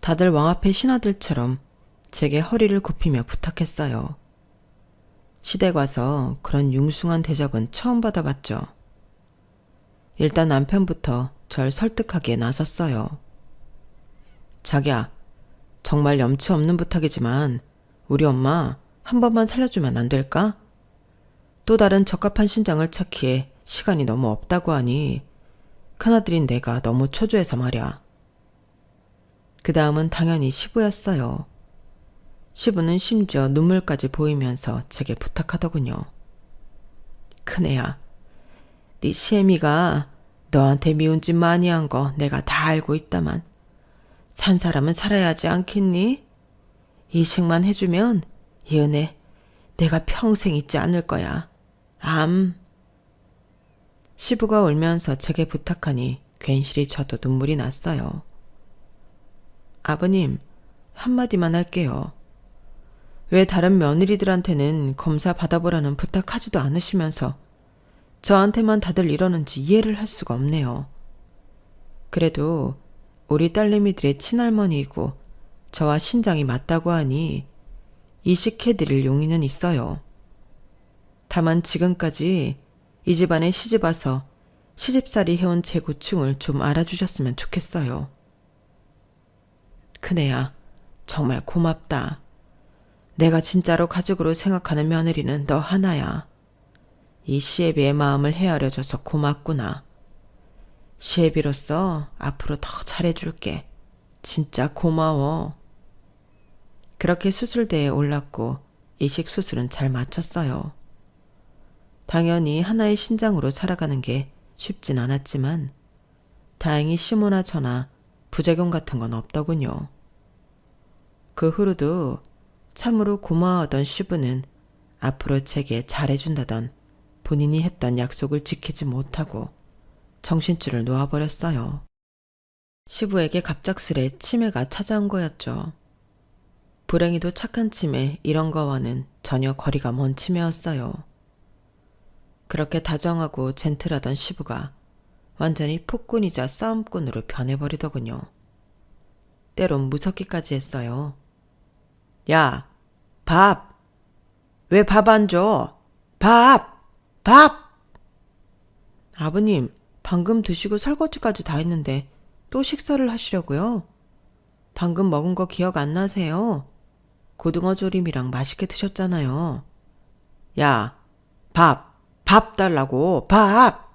다들 왕앞의 신하들처럼 제게 허리를 굽히며 부탁했어요. 시댁 와서 그런 융숭한 대접은 처음 받아봤죠. 일단 남편부터 절 설득하기에 나섰어요. 자기야, 정말 염치 없는 부탁이지만 우리 엄마 한 번만 살려주면 안 될까? 또 다른 적합한 신장을 찾기에 시간이 너무 없다고 하니 큰아들인 내가 너무 초조해서 말이야. 그 다음은 당연히 시부였어요. 시부는 심지어 눈물까지 보이면서 제게 부탁하더군요. 큰애야, 네 시애미가 너한테 미운 짓 많이 한 거 내가 다 알고 있다만 산 사람은 살아야 하지 않겠니? 이식만 해주면 이 은혜 내가 평생 잊지 않을 거야. 시부가 울면서 제게 부탁하니 괜시리 저도 눈물이 났어요. 아버님, 한마디만 할게요. 왜 다른 며느리들한테는 검사 받아보라는 부탁하지도 않으시면서 저한테만 다들 이러는지 이해를 할 수가 없네요. 그래도 우리 딸내미들의 친할머니이고 저와 신장이 맞다고 하니 이식해드릴 용의는 있어요. 다만 지금까지 이 집안에 시집와서 시집살이 해온 제 고충을 좀 알아주셨으면 좋겠어요. 큰애야, 정말 고맙다. 내가 진짜로 가족으로 생각하는 며느리는 너 하나야. 이 시애비의 마음을 헤아려줘서 고맙구나. 시애비로서 앞으로 더 잘해줄게. 진짜 고마워. 그렇게 수술대에 올랐고 이식 수술은 잘 마쳤어요. 당연히 하나의 신장으로 살아가는 게 쉽진 않았지만 다행히 시모나 저나 부작용 같은 건 없더군요. 그 후로도 참으로 고마워하던 시부는 앞으로 제게 잘해준다던 본인이 했던 약속을 지키지 못하고 정신줄을 놓아버렸어요. 시부에게 갑작스레 치매가 찾아온 거였죠. 불행히도 착한 치매 이런 거와는 전혀 거리가 먼 치매였어요. 그렇게 다정하고 젠틀하던 시부가 완전히 폭군이자 싸움꾼으로 변해버리더군요. 때론 무섭기까지 했어요. 야, 밥! 왜 밥 안 줘? 밥! 밥! 아버님, 방금 드시고 설거지까지 다 했는데 또 식사를 하시려고요? 방금 먹은 거 기억 안 나세요? 고등어 조림이랑 맛있게 드셨잖아요. 야, 밥 달라고, 밥!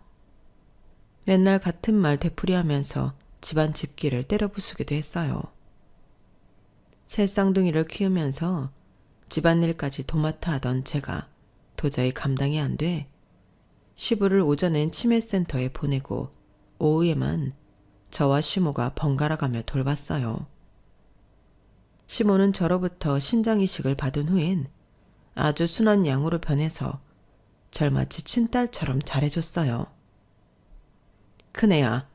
맨날 같은 말 되풀이하면서 집안 집기를 때려부수기도 했어요. 새 쌍둥이를 키우면서 집안일까지 도맡아 하던 제가 도저히 감당이 안 돼 시부를 오전엔 치매센터에 보내고 오후에만 저와 시모가 번갈아가며 돌봤어요. 시모는 저로부터 신장이식을 받은 후엔 아주 순한 양으로 변해서 절 마치 친딸처럼 잘해줬어요. 큰애야,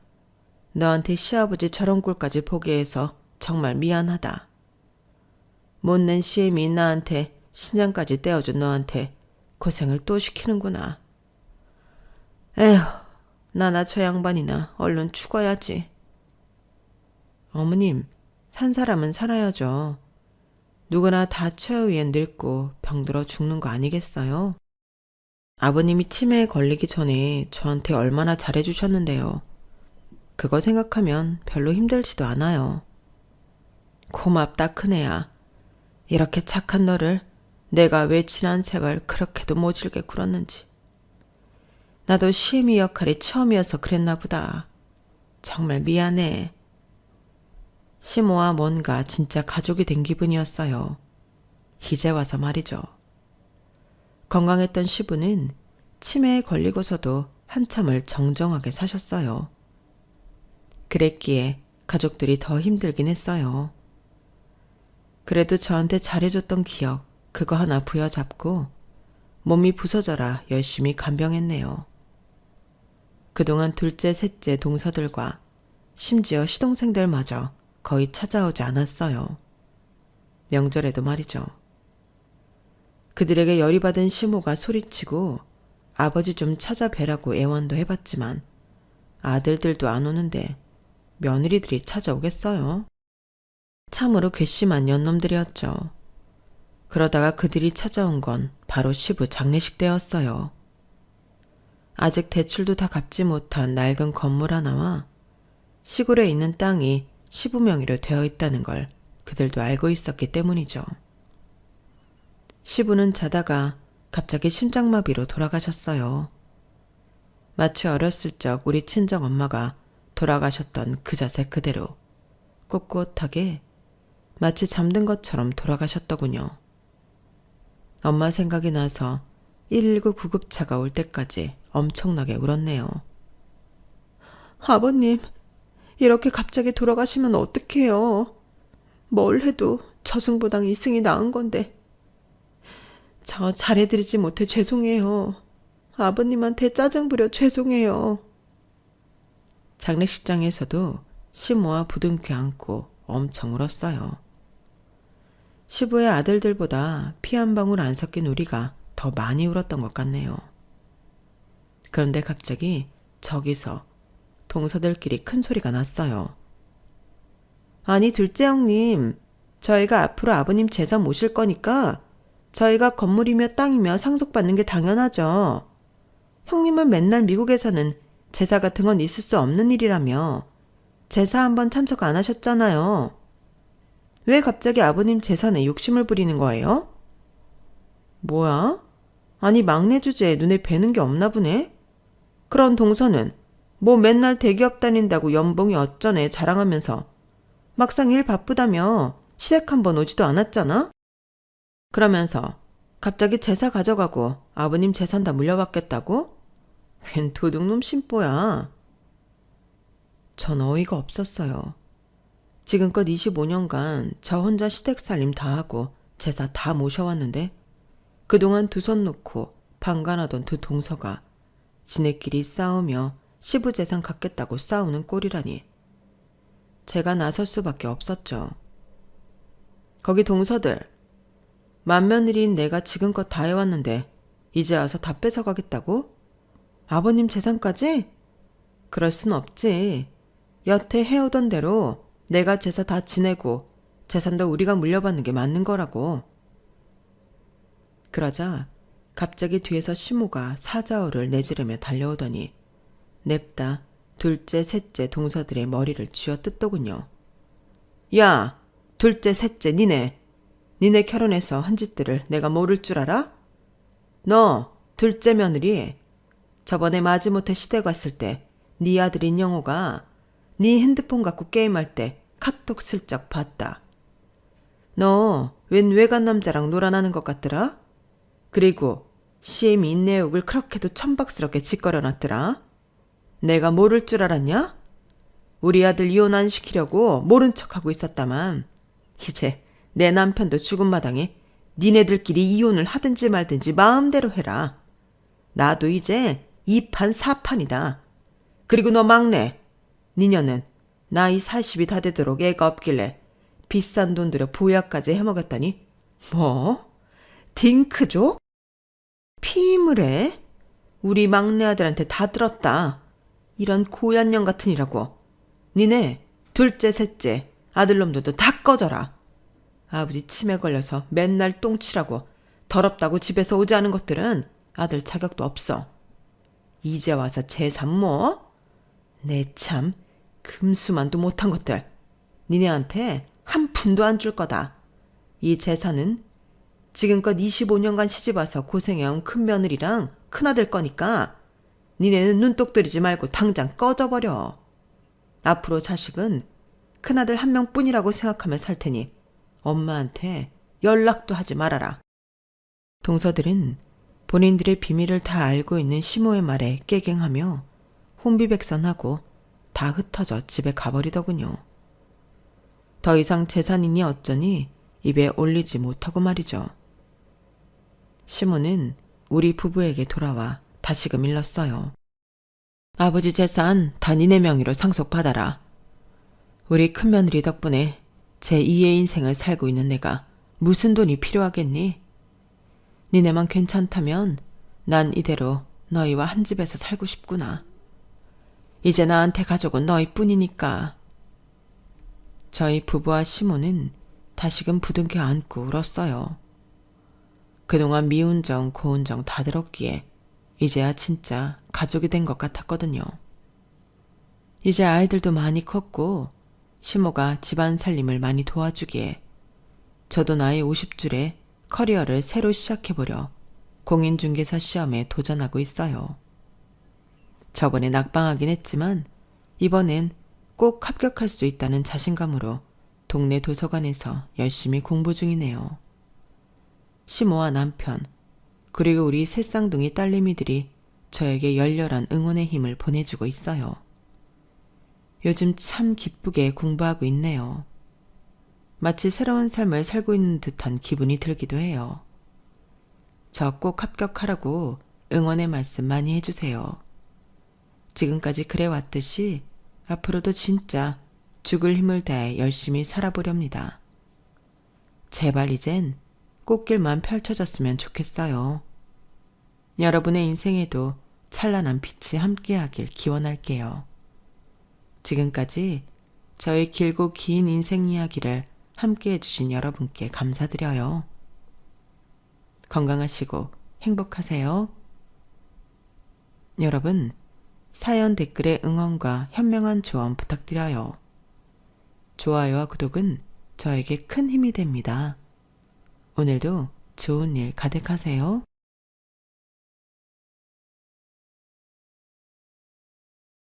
너한테 시아버지 저런 꼴까지 보게 해서 정말 미안하다. 못낸 시애미 나한테 신장까지 떼어준 너한테 고생을 또 시키는구나. 에휴, 나나 저 양반이나 얼른 죽어야지. 어머님, 산 사람은 살아야죠. 누구나 다 최후엔 늙고 병들어 죽는 거 아니겠어요? 아버님이 치매에 걸리기 전에 저한테 얼마나 잘해주셨는데요. 그거 생각하면 별로 힘들지도 않아요. 고맙다, 큰애야. 이렇게 착한 너를 내가 왜 지난 세월 그렇게도 모질게 굴었는지. 나도 시애미 역할이 처음이어서 그랬나 보다. 정말 미안해. 시모와 뭔가 진짜 가족이 된 기분이었어요. 이제 와서 말이죠. 건강했던 시부는 치매에 걸리고서도 한참을 정정하게 사셨어요. 그랬기에 가족들이 더 힘들긴 했어요. 그래도 저한테 잘해줬던 기억 그거 하나 부여잡고 몸이 부서져라 열심히 간병했네요. 그동안 둘째, 셋째 동서들과 심지어 시동생들마저 거의 찾아오지 않았어요. 명절에도 말이죠. 그들에게 열이 받은 시모가 소리치고 아버지 좀 찾아뵈라고 애원도 해봤지만 아들들도 안 오는데 며느리들이 찾아오겠어요? 참으로 괘씸한 년놈들이었죠. 그러다가 그들이 찾아온 건 바로 시부 장례식 때였어요. 아직 대출도 다 갚지 못한 낡은 건물 하나와 시골에 있는 땅이 시부 명의로 되어 있다는 걸 그들도 알고 있었기 때문이죠. 시부는 자다가 갑자기 심장마비로 돌아가셨어요. 마치 어렸을 적 우리 친정엄마가 돌아가셨던 그 자세 그대로 꼿꼿하게 마치 잠든 것처럼 돌아가셨더군요. 엄마 생각이 나서 119 구급차가 올 때까지 엄청나게 울었네요. 아버님, 이렇게 갑자기 돌아가시면 어떡해요. 뭘 해도 저승보당 이승이 나은 건데. 저 잘해드리지 못해 죄송해요. 아버님한테 짜증 부려 죄송해요. 장례식장에서도 시모와 부둥켜 안고 엄청 울었어요. 시부의 아들들보다 피 한 방울 안 섞인 우리가 더 많이 울었던 것 같네요. 그런데 갑자기 저기서 동서들끼리 큰 소리가 났어요. 아니 둘째 형님, 저희가 앞으로 아버님 제사 모실 거니까 저희가 건물이며 땅이며 상속받는 게 당연하죠. 형님은 맨날 미국에서는 제사 같은 건 있을 수 없는 일이라며 제사 한번 참석 안 하셨잖아요. 왜 갑자기 아버님 재산에 욕심을 부리는 거예요? 뭐야? 아니 막내 주제에 눈에 뵈는 게 없나 보네? 그런 동서는 뭐 맨날 대기업 다닌다고 연봉이 어쩌네 자랑하면서 막상 일 바쁘다며 시댁 한번 오지도 않았잖아? 그러면서 갑자기 제사 가져가고 아버님 재산 다 물려받겠다고? 웬 도둑놈 심보야. 전 어이가 없었어요. 지금껏 25년간 저 혼자 시댁 살림 다 하고 제사 다 모셔왔는데 그동안 두 손 놓고 방관하던 두 동서가 지네끼리 싸우며 시부 재산 갖겠다고 싸우는 꼴이라니. 제가 나설 수밖에 없었죠. 거기 동서들, 맏며느리인 내가 지금껏 다 해왔는데 이제 와서 다 뺏어가겠다고? 아버님 재산까지? 그럴 순 없지. 여태 해오던 대로 내가 제사 다 지내고 재산도 우리가 물려받는 게 맞는 거라고. 그러자 갑자기 뒤에서 시모가 사자어를 내지르며 달려오더니 냅다 둘째, 셋째 동서들의 머리를 쥐어뜯더군요. 야, 둘째, 셋째 니네 결혼해서 한 짓들을 내가 모를 줄 알아? 너 둘째 며느리 저번에 마지못해 시댁 왔을 때 네 아들인 영호가 네 핸드폰 갖고 게임할 때 카톡 슬쩍 봤다. 너 웬 외간 남자랑 놀아나는 것 같더라? 그리고 시엠이 인내욕을 그렇게도 천박스럽게 짓거려놨더라. 내가 모를 줄 알았냐? 우리 아들 이혼 안 시키려고 모른 척하고 있었다만 이제 내 남편도 죽은 마당에 니네들끼리 이혼을 하든지 말든지 마음대로 해라. 나도 이제 2판 4판이다. 그리고 너 막내, 니녀는 나이 40이 다 되도록 애가 없길래 비싼 돈 들여 보약까지 해먹었다니 뭐? 딩크족? 피임을 해? 우리 막내 아들한테 다 들었다. 이런 고얀년 같으니라고. 니네 둘째 셋째 아들놈들도 다 꺼져라. 아버지 치매 걸려서 맨날 똥치라고 더럽다고 집에서 오지 않은 것들은 아들 자격도 없어. 이제 와서 제3모? 내 참 금수만도 못한 것들. 니네한테 한 푼도 안 줄 거다. 이 재산은 지금껏 25년간 시집와서 고생해온 큰며느리랑 큰아들 거니까 니네는 눈독 들이지 말고 당장 꺼져버려. 앞으로 자식은 큰아들 한 명뿐이라고 생각하며 살 테니 엄마한테 연락도 하지 말아라. 동서들은 본인들의 비밀을 다 알고 있는 시모의 말에 깨갱하며 혼비백산하고 다 흩어져 집에 가버리더군요. 더 이상 재산이니 어쩌니 입에 올리지 못하고 말이죠. 시모는 우리 부부에게 돌아와 다시금 일렀어요. 아버지 재산 다 니네 명의로 상속받아라. 우리 큰며느리 덕분에 제2의 인생을 살고 있는 내가 무슨 돈이 필요하겠니? 니네만 괜찮다면 난 이대로 너희와 한 집에서 살고 싶구나. 이제 나한테 가족은 너희뿐이니까. 저희 부부와 시모는 다시금 부둥켜 안고 울었어요. 그동안 미운 정 고운 정 다 들었기에 이제야 진짜 가족이 된 것 같았거든요. 이제 아이들도 많이 컸고 시모가 집안 살림을 많이 도와주기에 저도 나이 50줄에 커리어를 새로 시작해보려 공인중개사 시험에 도전하고 있어요. 저번에 낙방하긴 했지만 이번엔 꼭 합격할 수 있다는 자신감으로 동네 도서관에서 열심히 공부 중이네요. 시모와 남편 그리고 우리 새 쌍둥이 딸내미들이 저에게 열렬한 응원의 힘을 보내주고 있어요. 요즘 참 기쁘게 공부하고 있네요. 마치 새로운 삶을 살고 있는 듯한 기분이 들기도 해요. 저 꼭 합격하라고 응원의 말씀 많이 해주세요. 지금까지 그래왔듯이 앞으로도 진짜 죽을 힘을 다해 열심히 살아보렵니다. 제발 이젠 꽃길만 펼쳐졌으면 좋겠어요. 여러분의 인생에도 찬란한 빛이 함께하길 기원할게요. 지금까지 저의 길고 긴 인생 이야기를 함께해 주신 여러분께 감사드려요. 건강하시고 행복하세요. 여러분, 사연 댓글에 응원과 현명한 조언 부탁드려요. 좋아요와 구독은 저에게 큰 힘이 됩니다. 오늘도 좋은 일 가득하세요.